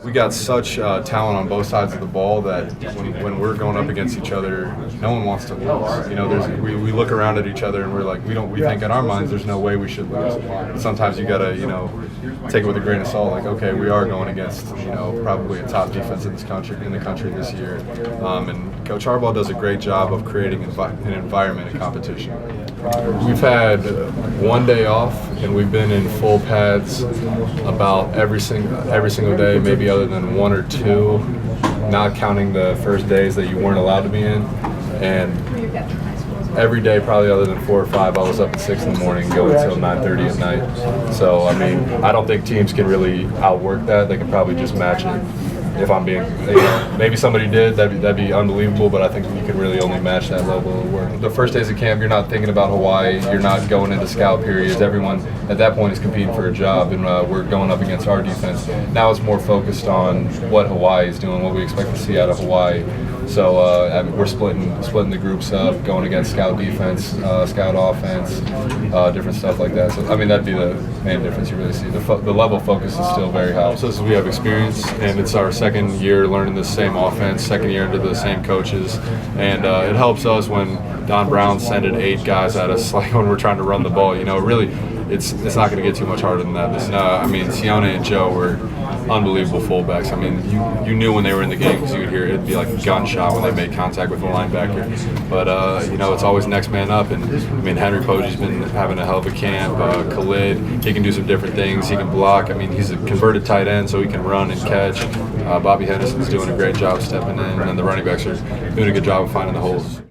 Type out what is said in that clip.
We got such talent on both sides of the ball that when we're going up against each other, no one wants to lose. You know, we look around at each other and we're like, we think in our minds there's no way we should lose. Sometimes you gotta, take it with a grain of salt. Like, okay, we are going against, probably a top defense in the country this year. And Coach Harbaugh does a great job of creating an environment of competition. We've had one day off, and we've been in full pads about every single day, maybe other than one or two, not counting the first days that you weren't allowed to be in. And every day, probably other than 4 or 5, I was up at 6 in the morning, going until 9:30 at night. So I mean, I don't think teams can really outwork that. They can probably just match it. If I'm being, maybe somebody did, that'd be unbelievable, but I think you could really only match that level of work. The first days of camp, you're not thinking about Hawaii, you're not going into scout periods. Everyone at that point is competing for a job, and we're going up against our defense. Now it's more focused on what Hawaii is doing, what we expect to see out of Hawaii. So we're splitting the groups up, going against scout defense, scout offense, different stuff like that. So I mean, that'd be the main difference you really see. The level of focus is still very high. So we have experience, and it's our second year learning the same offense, second year under the same coaches, and it helps us when Don Brown's sending 8 guys at us, like when we're trying to run the ball. Really, it's not going to get too much harder than that. I mean, Sione and Joe were unbelievable fullbacks. I mean, you knew when they were in the game because you would hear it'd be like a gunshot when they made contact with the linebacker. But it's always next man up. And I mean, Henry Poggi's been having a hell of a camp. Khalid, he can do some different things. He can block. I mean, he's a converted tight end, so he can run and catch. Bobby Henderson's doing a great job stepping in, and the running backs are doing a good job of finding the holes.